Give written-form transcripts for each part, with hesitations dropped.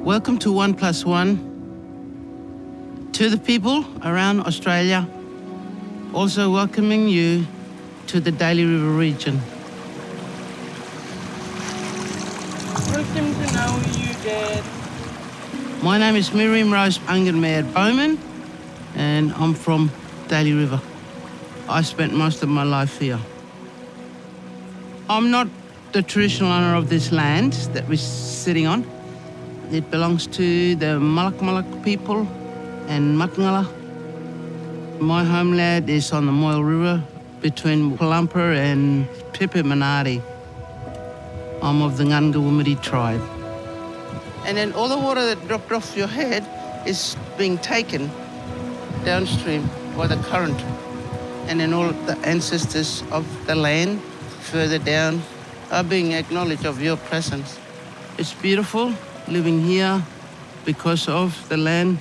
Welcome to 1+1. To the people around Australia, also welcoming you to the Daly River region. Welcome to Nauiyu, Dad. My name is Miriam-Rose Ungunmerr Baumann, and I'm from Daly River. I spent most of my life here. I'm not the traditional owner of this land that we're sitting on. It belongs to the Malak people and Makngala. My homeland is on the Nauiyu River between Palumpa and Pipimanati. I'm of the Ungunmerr tribe. And then all the water that dropped off your head is being taken downstream by the current. And then all the ancestors of the land further down are being acknowledged of your presence. It's beautiful living here because of the land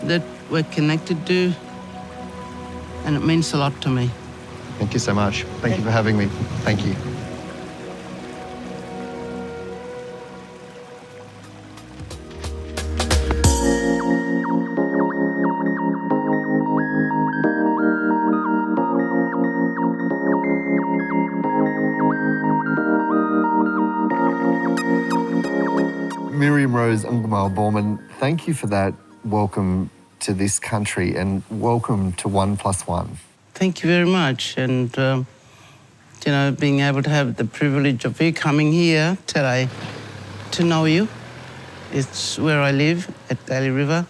that we're connected to, and it means a lot to me. Thank you so much. Thank you for having me. Thank you. Miriam-Rose Ungunmerr Baumann, thank you for that welcome to this country and welcome to 1+1. Thank you very much. And, being able to have the privilege of you coming here today to know you. It's where I live, at Daly River,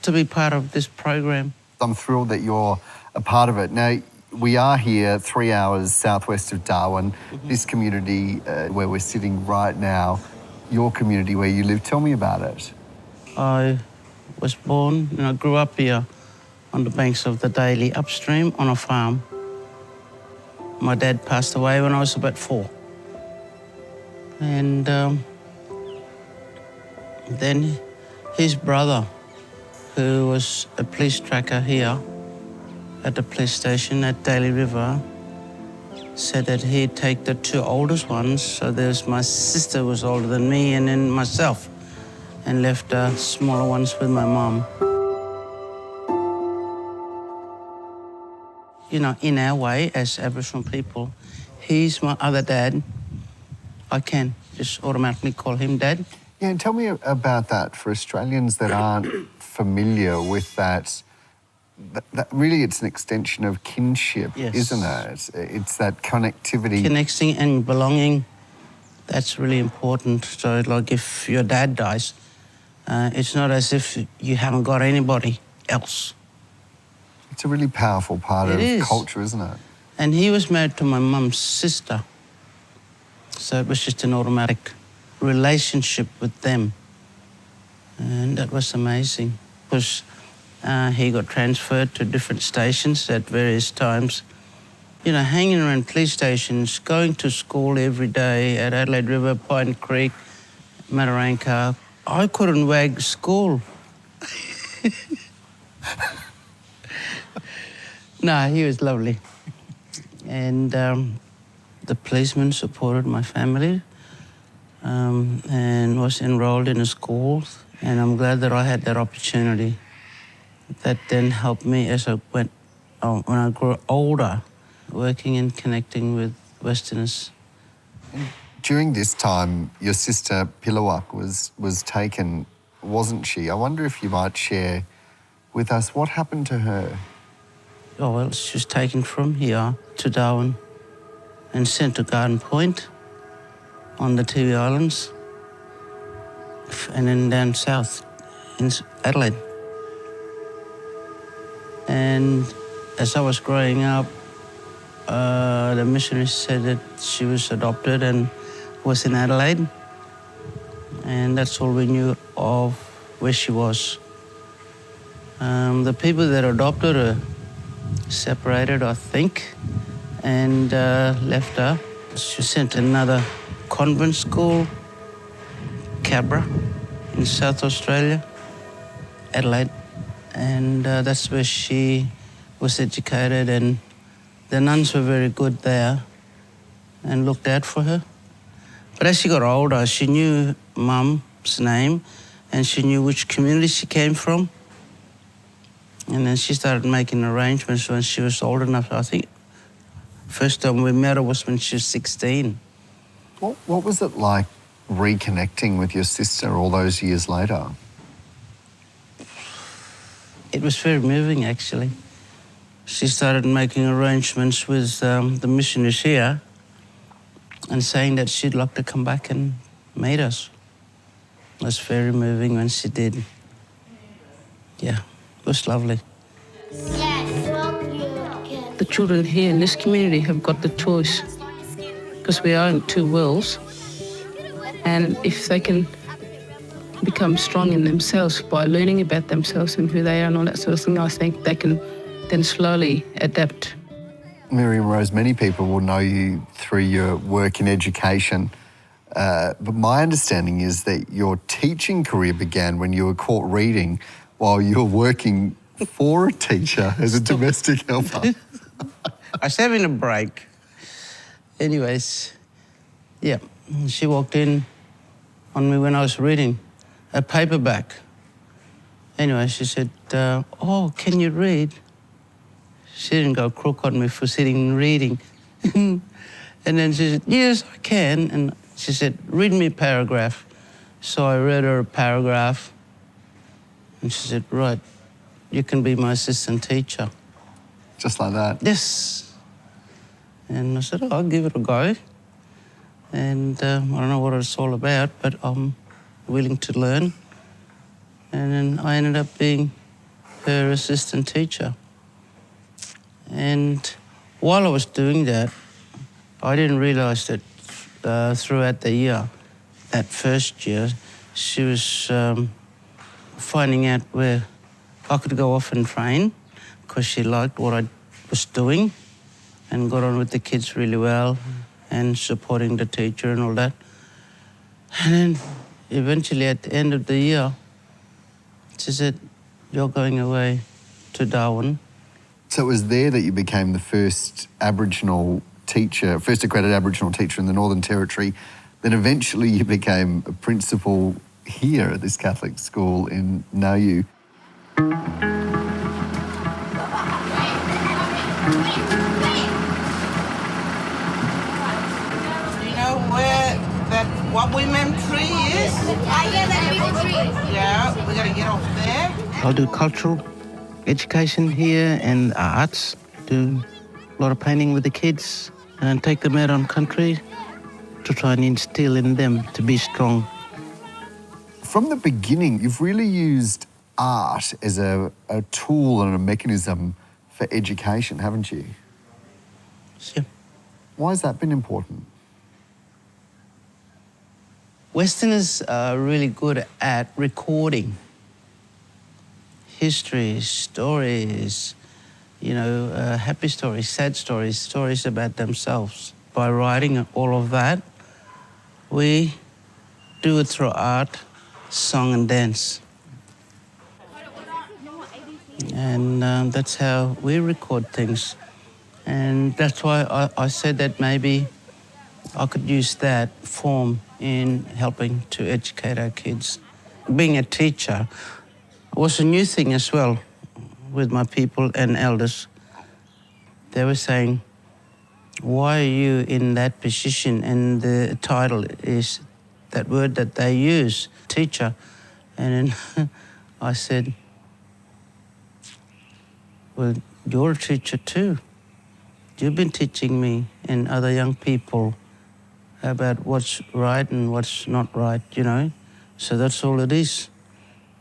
to be part of this program. I'm thrilled that you're a part of it. Now, we are here 3 hours southwest of Darwin, this community where we're sitting right now, your community where you live. Tell me about it. I was born and I grew up here on the banks of the Daly upstream on a farm. My dad passed away when I was about 4. And then his brother, who was a police tracker here at the police station at Daly River, said that he'd take the 2 oldest ones. So there's my sister was older than me and then myself, and left the smaller ones with my mum. In our way, as Aboriginal people, he's my other dad. I can just automatically call him Dad. Yeah, and tell me about that for Australians that aren't familiar with that. That really, it's an extension of kinship, yes, isn't it? It's that connectivity. Connecting and belonging, that's really important. So, like, if your dad dies, it's not as if you haven't got anybody else. It's a really powerful part of culture, isn't it? And he was married to my mum's sister. So it was just an automatic relationship with them. And that was amazing, because he got transferred to different stations at various times. Hanging around police stations, going to school every day at Adelaide River, Pine Creek, Mataranka. I couldn't wag school. No, he was lovely. And the policeman supported my family and was enrolled in a school. And I'm glad that I had that opportunity. That then helped me as I went, when I grew older, working and connecting with Westerners. During this time, your sister Pilawak was taken, wasn't she? I wonder if you might share with us what happened to her. Oh, well, she was taken from here to Darwin and sent to Garden Point on the Tiwi Islands, and then down south in Adelaide. And as I was growing up, the missionaries said that she was adopted and was in Adelaide. And that's all we knew of where she was. The people that adopted her separated, I think, and left her. She was sent to another convent school, Cabra, in South Australia, Adelaide. And that's where she was educated, and the nuns were very good there and looked out for her. But as she got older, she knew Mum name, and she knew which community she came from. And then she started making arrangements when she was old enough. I think first time we met her was when she was 16. What was it like reconnecting with your sister all those years later? It was very moving, actually. She started making arrangements with the missionaries here and saying that she'd like to come back and meet us. It was very moving when she did. Yeah, it was lovely. The children here in this community have got the choice because we are in two worlds, and if they can become strong in themselves by learning about themselves and who they are and all that sort of thing, I think they can then slowly adapt. Miriam-Rose, many people will know you through your work in education, but my understanding is that your teaching career began when you were caught reading while you were working for a teacher as a domestic helper. I was having a break. Anyways, yeah, she walked in on me when I was reading a paperback. Anyway, she said, oh, can you read? She didn't go crook on me for sitting and reading. And then she said, yes, I can. And she said, read me a paragraph. So I read her a paragraph. And she said, right, you can be my assistant teacher. Just like that? Yes. And I said, oh, I'll give it a go. And I don't know what it's all about, but I'm willing to learn. And then I ended up being her assistant teacher. And while I was doing that, I didn't realise that throughout the year, that first year, she was finding out where I could go off and train because she liked what I was doing and got on with the kids really well and supporting the teacher and all that. And then eventually at the end of the year, she said, you're going away to Darwin. So it was there that you became the first Aboriginal teacher, first accredited Aboriginal teacher in the Northern Territory. Then eventually you became a principal here at this Catholic school in Nauiyu. What women tree is? That big tree. Yeah, we gotta get off there. I'll do cultural education here and arts, do a lot of painting with the kids and take them out on country to try and instill in them to be strong. From the beginning, you've really used art as a tool and a mechanism for education, haven't you? Yeah. Why has that been important? Westerners are really good at recording history, stories, happy stories, sad stories, stories about themselves. By writing all of that, we do it through art, song and dance. And that's how we record things. And that's why I said that maybe I could use that form in helping to educate our kids. Being a teacher was a new thing as well with my people and elders. They were saying, why are you in that position? And the title is that word that they use, teacher. And then I said, well, you're a teacher too. You've been teaching me and other young people about what's right and what's not right, So that's all it is.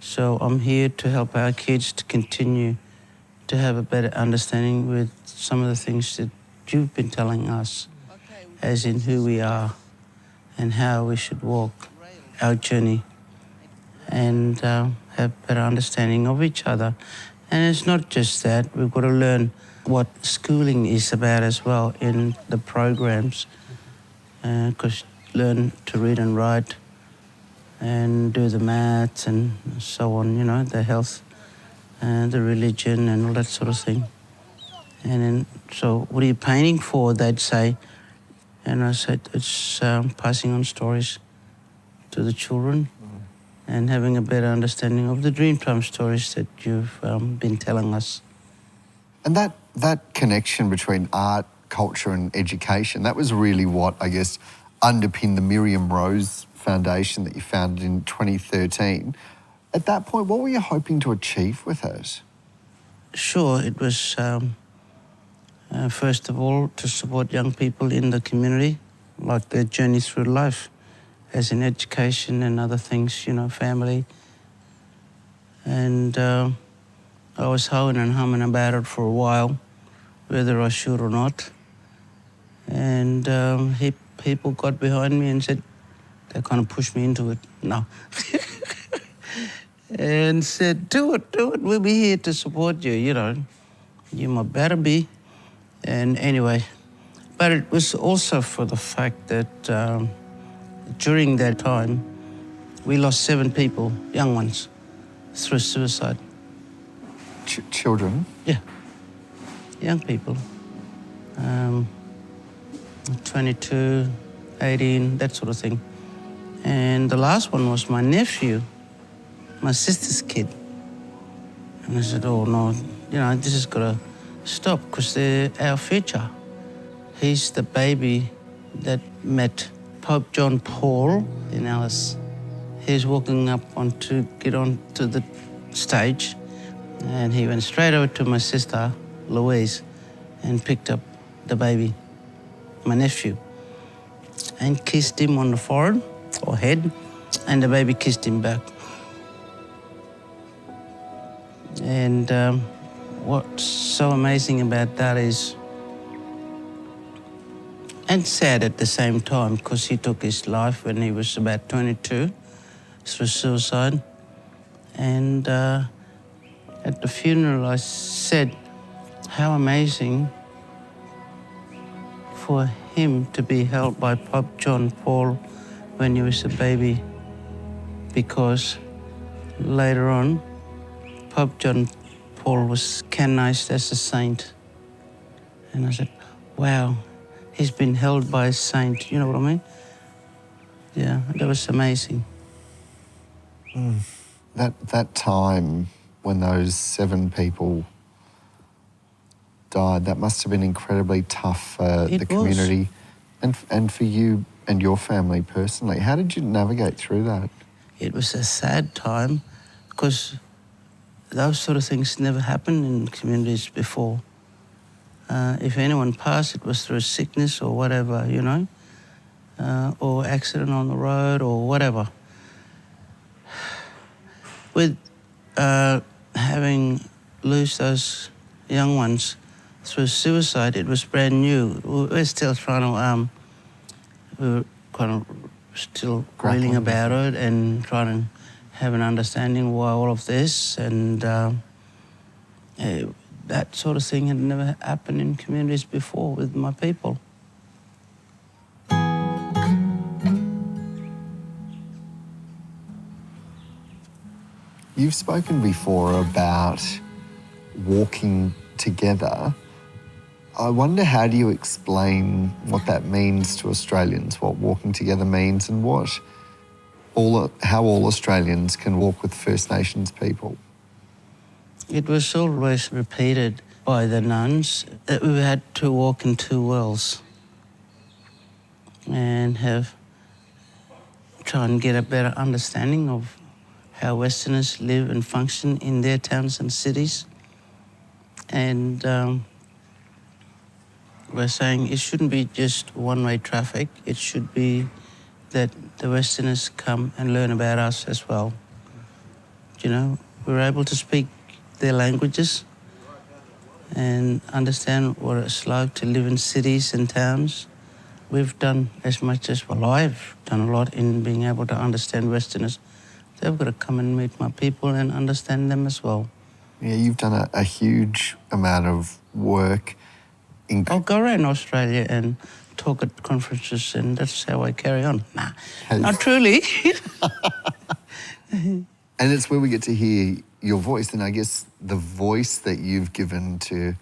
So I'm here to help our kids to continue to have a better understanding with some of the things that you've been telling us, as in who we are and how we should walk our journey and have better understanding of each other. And it's not just that, we've got to learn what schooling is about as well in the programs. Because learn to read and write and do the maths and so on, the health and the religion and all that sort of thing. And then, so what are you painting for, they'd say. And I said, it's passing on stories to the children and having a better understanding of the Dreamtime stories that you've been telling us. And that connection between art, culture and education, that was really what, I guess, underpinned the Miriam-Rose Foundation that you founded in 2013. At that point, what were you hoping to achieve with it? Sure, it was, first of all, to support young people in the community, like their journey through life, as in education and other things, you know, family. And I was hoeing and humming about it for a while, whether I should or not. And people got behind me and said, they kind of pushed me into it. No. And said, do it, we'll be here to support you, you know. You might better be. And anyway, but it was also for the fact that during that time, we lost 7 people, young ones, through suicide. Children? Yeah, young people. 22, 18, that sort of thing. And the last one was my nephew, my sister's kid. And I said, oh no, you know, this has got to stop because they're our future. He's the baby that met Pope John Paul in Alice. He's walking up to get onto the stage, and he went straight over to my sister, Louise, and picked up the baby, my nephew, and kissed him on the forehead or head, and the baby kissed him back. And what's so amazing about that is, and sad at the same time, because he took his life when he was about 22 through suicide. And at the funeral, I said how amazing for him to be held by Pope John Paul when he was a baby, because later on, Pope John Paul was canonized as a saint. And I said, wow, he's been held by a saint, you know what I mean? Yeah, that was amazing. That time when those 7 people died, that must have been incredibly tough for the community and for you and your family personally. How did you navigate through that? It was a sad time because those sort of things never happened in communities before. If anyone passed, it was through sickness or whatever, you know, or accident on the road or whatever. With having lost those young ones through suicide, it was brand new. We're still trying to, we were kind of still reeling about it and trying to have an understanding why all of this, and that sort of thing had never happened in communities before with my people. You've spoken before about walking together. I wonder, how do you explain what that means to Australians, what walking together means, and how all Australians can walk with First Nations people? It was always repeated by the nuns that we had to walk in 2 worlds and try and get a better understanding of how Westerners live and function in their towns and cities. And we're saying it shouldn't be just one-way traffic. It should be that the Westerners come and learn about us as well. You know, we're able to speak their languages and understand what it's like to live in cities and towns. We've done as much as, well, I've done a lot in being able to understand Westerners. They've got to come and meet my people and understand them as well. Yeah, you've done a huge amount of work. I'll go around Australia and talk at conferences, and that's how I carry on. Nah, not truly. And it's where we get to hear your voice, and I guess the voice that you've given to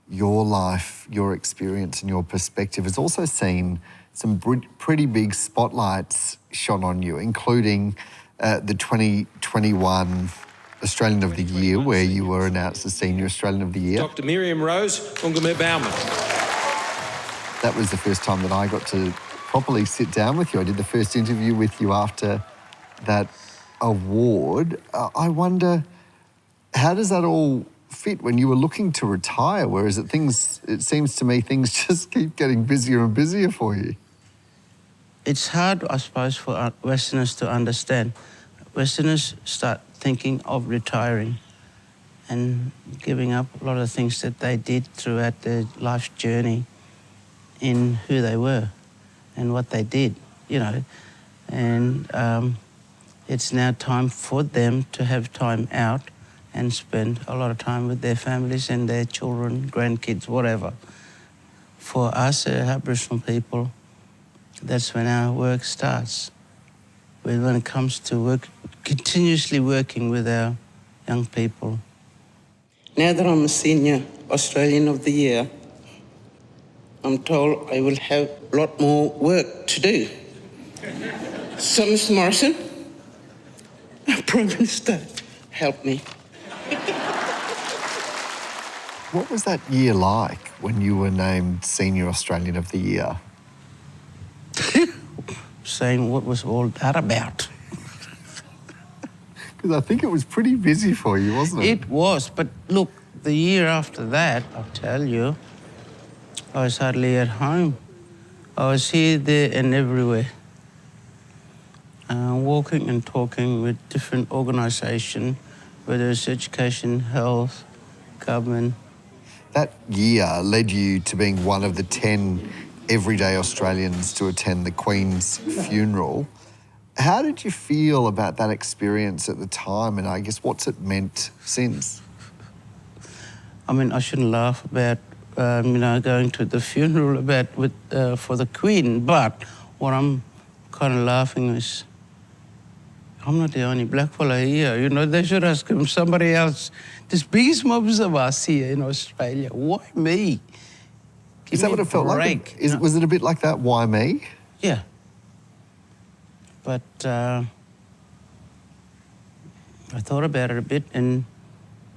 your life, your experience and your perspective has also seen some pretty big spotlights shone on you, including the 2021 Australian of the Year, where you were announced as Senior Australian of the Year. Dr. Miriam-Rose Ungunmerr Baumann. That was the first time that I got to properly sit down with you. I did the first interview with you after that award. I wonder, how does that all fit when you were looking to retire? Whereas it seems to me things just keep getting busier and busier for you. It's hard, I suppose, for Westerners to understand. Westerners start thinking of retiring and giving up a lot of things that they did throughout their life journey in who they were and what they did, you know. And it's now time for them to have time out and spend a lot of time with their families and their children, grandkids, whatever. For us, Aboriginal people, that's when our work starts. When it comes to continuously working with our young people. Now that I'm a Senior Australian of the Year, I'm told I will have a lot more work to do. So, Mr. Morrison, our Prime Minister, help me. What was that year like when you were named Senior Australian of the Year? Saying what was all that about? Because I think it was pretty busy for you, wasn't it? It was, but look, the year after that, I'll tell you, I was hardly at home. I was here, there and everywhere. Walking and talking with different organisations, whether it's education, health, government. That year led you to being one of the 10 everyday Australians to attend the Queen's funeral. How did you feel about that experience at the time, and I guess what's it meant since? I mean, I shouldn't laugh about, going to the funeral for the Queen, but what I'm kind of laughing is, I'm not the only black fella here. You know, they should ask him somebody else. There's biggest mobs of us here in Australia. Why me? Is that what it felt like? Was it a bit like that, why me? Yeah. But I thought about it a bit, and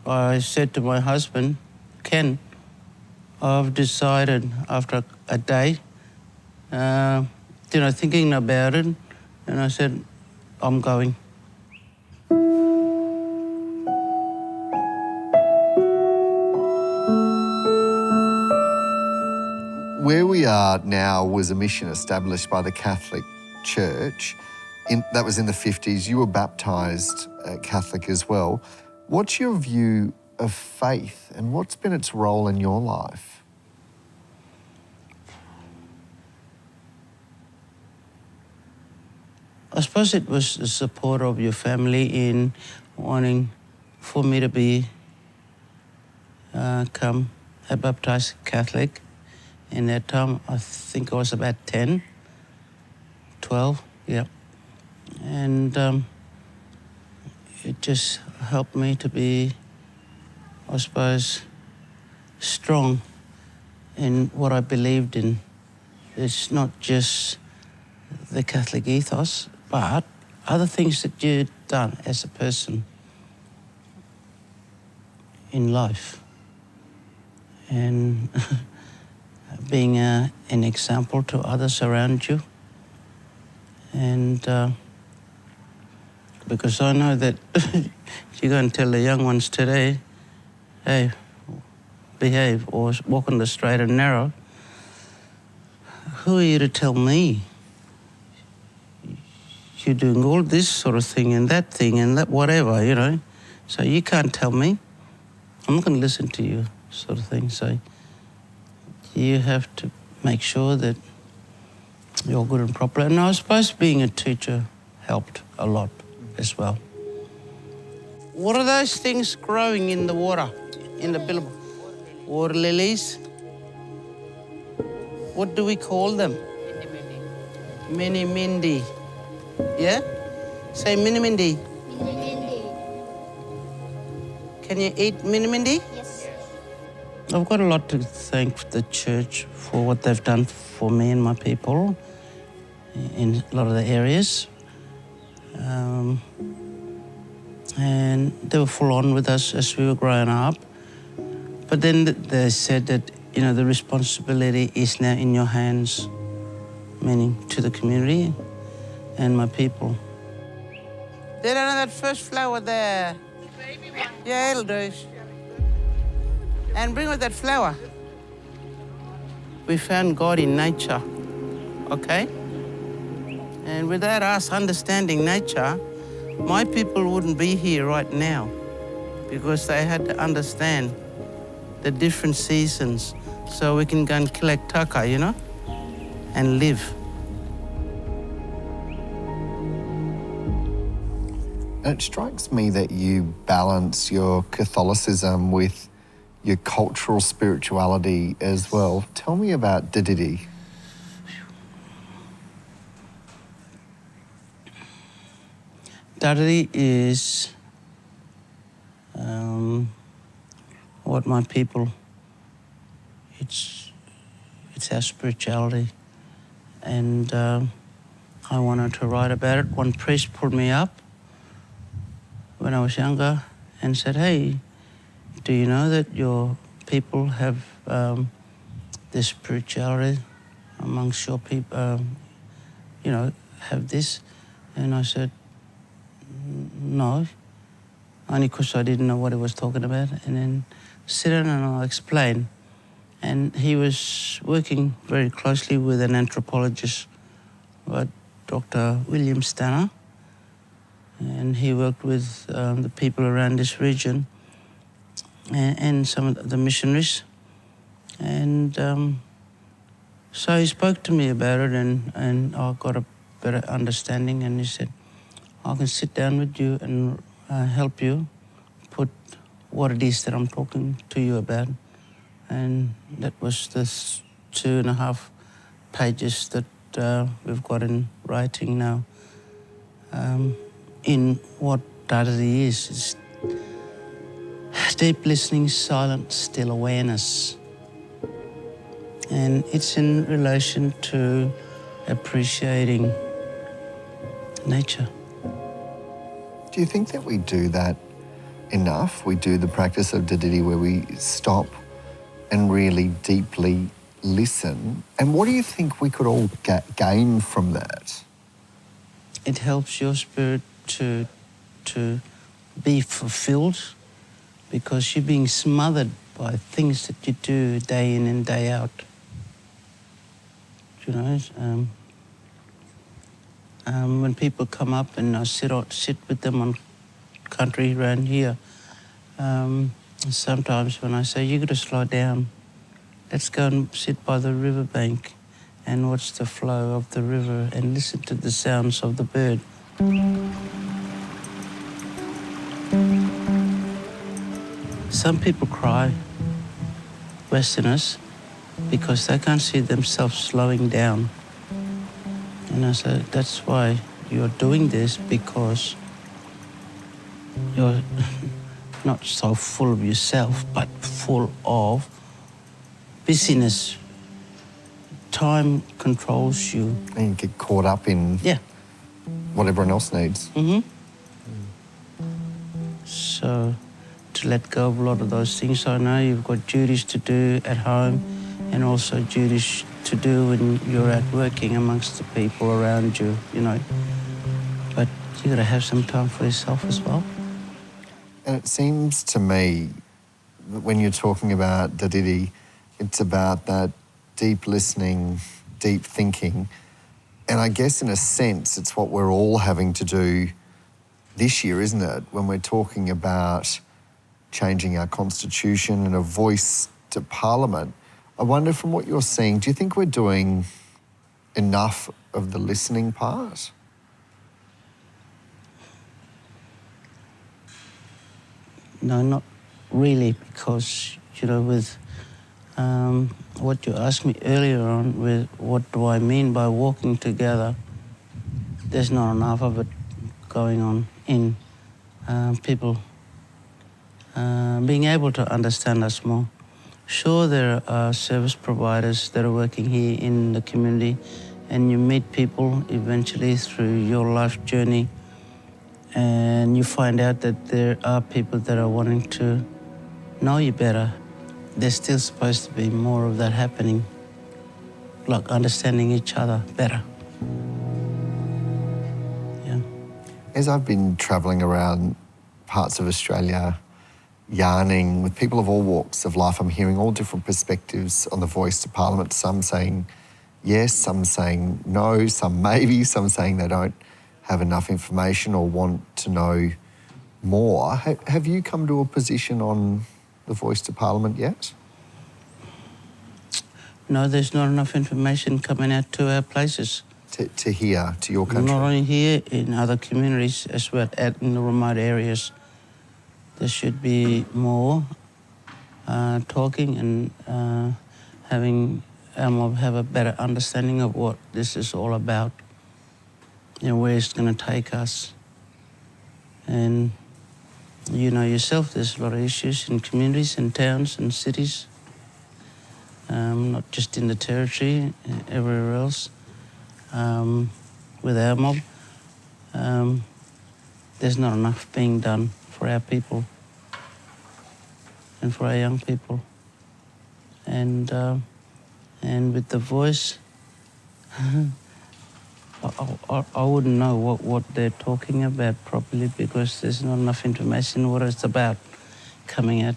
I said to my husband, Ken, I've decided after a day, thinking about it, and I said, I'm going. Where we are now was a mission established by the Catholic Church. That was in the 50s. You were baptised Catholic as well. What's your view of faith, and what's been its role in your life? I suppose it was the support of your family in wanting for me to be a baptised Catholic. In that time, I think I was about 10, 12, yeah. And it just helped me to be, I suppose, strong in what I believed in. It's not just the Catholic ethos, but other things that you've done as a person in life. And being an example to others around you. And because I know that you're going to tell the young ones today, hey, behave or walk on the straight and narrow. Who are you to tell me? You're doing all this sort of thing and that whatever, you know. So you can't tell me. I'm not going to listen to you, sort of thing. So you have to make sure that you're good and proper. And I suppose being a teacher helped a lot as well. What are those things growing in the water, in the billabong? Water lilies? What do we call them? Mini-mindi. Yeah? Say mini-mindi. Mini-mindi. Can you eat mini-mindi? Yes. I've got a lot to thank the church for what they've done for me and my people in a lot of the areas. And they were full on with us as we were growing up. But then they said that, you know, the responsibility is now in your hands, meaning to the community and my people. They don't know that first flower there. Yeah, it'll do. And bring with that flower. We found God in nature, okay? And without us understanding nature, my people wouldn't be here right now because they had to understand the different seasons so we can go and collect taka, you know, and live. It strikes me that you balance your Catholicism with your cultural spirituality as well. Tell me about Dadidi. Dadidi is what my people, it's our spirituality. And I wanted to write about it. One priest pulled me up when I was younger and said, hey, do you know that your people have this spirituality amongst your people, you know, have this? And I said, no, only because I didn't know what he was talking about. And then sit down and I'll explain. And he was working very closely with an anthropologist, Dr. William Stanner. And he worked with the people around this region and some of the missionaries. And so he spoke to me about it and I got a better understanding, and he said, I can sit down with you and help you put what it is that I'm talking to you about. And that was the 2.5 pages that we've got in writing now. In what Dadidi is deep listening, silent, still awareness. And it's in relation to appreciating nature. Do you think that we do that enough? We do the practice of Dadidi where we stop and really deeply listen. And what do you think we could all gain from that? It helps your spirit to be fulfilled because you're being smothered by things that you do day in and day out. You know, when people come up and I sit with them on country around here, sometimes when I say, you got to slow down, let's go and sit by the riverbank and watch the flow of the river and listen to the sounds of the bird. Some people cry, Westerners, because they can't see themselves slowing down. And I said, that's why you're doing this, because you're not so full of yourself, but full of busyness. Time controls you. And you get caught up in what everyone else needs. Mm-hmm. So to let go of a lot of those things, I know you've got duties to do at home and also duties to do when you're out working amongst the people around you, you know. But you got to have some time for yourself as well. And it seems to me that when you're talking about Dadidi, it's about that deep listening, deep thinking. And I guess in a sense, it's what we're all having to do this year, isn't it? When we're talking about changing our constitution and a voice to Parliament. I wonder, from what you're seeing, do you think we're doing enough of the listening part? No, not really, because, you know, with what you asked me earlier on, with what do I mean by walking together, there's not enough of it going on in people being able to understand us more. Sure, there are service providers that are working here in the community, and you meet people eventually through your life journey, and you find out that there are people that are wanting to know you better. There's still supposed to be more of that happening, like understanding each other better. Yeah. As I've been travelling around parts of Australia, yarning with people of all walks of life, I'm hearing all different perspectives on the voice to Parliament. Some saying yes, some saying no, some maybe, some saying they don't have enough information or want to know more. Have you come to a position on the voice to Parliament yet? No, there's not enough information coming out to our places. To here, to your country? Not only here, in other communities as well, in the remote areas. There should be more talking and having our mob have a better understanding of what this is all about and where it's going to take us. And you know yourself, there's a lot of issues in communities and towns and cities, not just in the territory, everywhere else. With our mob, there's not enough being done for our people and for our young people. And with the voice, I wouldn't know what they're talking about properly because there's not enough information what it's about coming out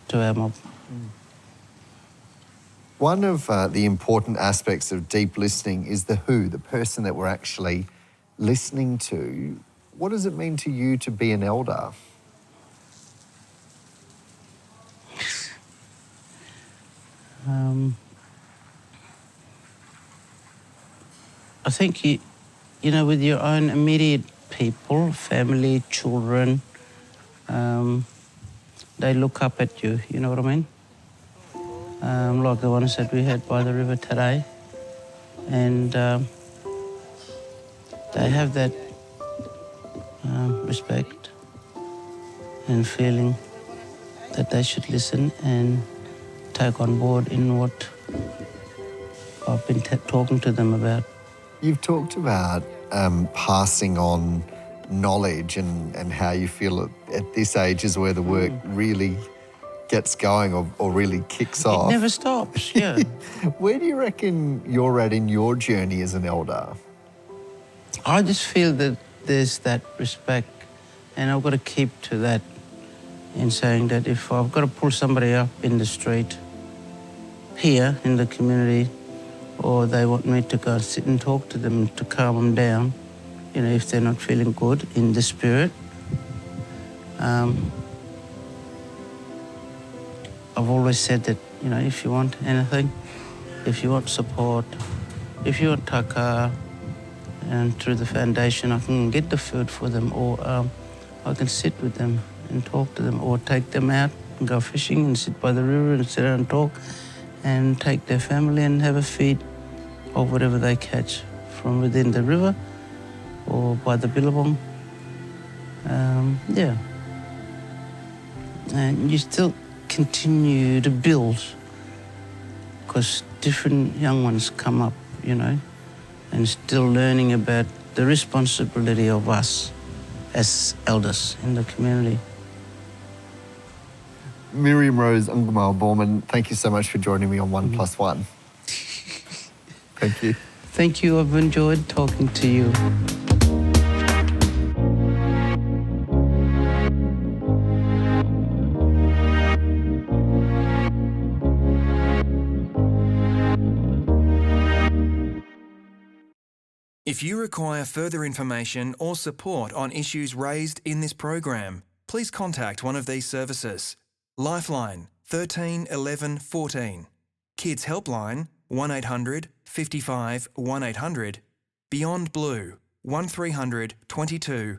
to our mob. One of the important aspects of deep listening is the who, the person that we're actually listening to. What does it mean to you to be an elder? I think you know, with your own immediate people, family, children, they look up at you. You know what I mean? Like the ones that we had by the river today, and they have that respect and feeling that they should listen and take on board in what I've been talking to them about. You've talked about passing on knowledge and how you feel at this age is where the work really gets going or really kicks off. It never stops, yeah. Where do you reckon you're at in your journey as an elder? I just feel that there's that respect, and I've got to keep to that in saying that if I've got to pull somebody up in the street here in the community, or they want me to go sit and talk to them to calm them down, you know, if they're not feeling good in the spirit, I've always said that, you know, if you want anything, if you want support, if you want taka, and through the foundation I can get the food for them, or I can sit with them and talk to them, or take them out and go fishing and sit by the river and sit down and talk, and take their family and have a feed of whatever they catch from within the river or by the billabong. Yeah. And you still continue to build because different young ones come up, you know, and still learning about the responsibility of us as elders in the community. Miriam-Rose Ungunmerr Baumann, thank you so much for joining me on 1+1. Thank you. Thank you. I've enjoyed talking to you. If you require further information or support on issues raised in this program, please contact one of these services. Lifeline 13 11 14, Kids Helpline 1800 55 1800, Beyond Blue 1300 22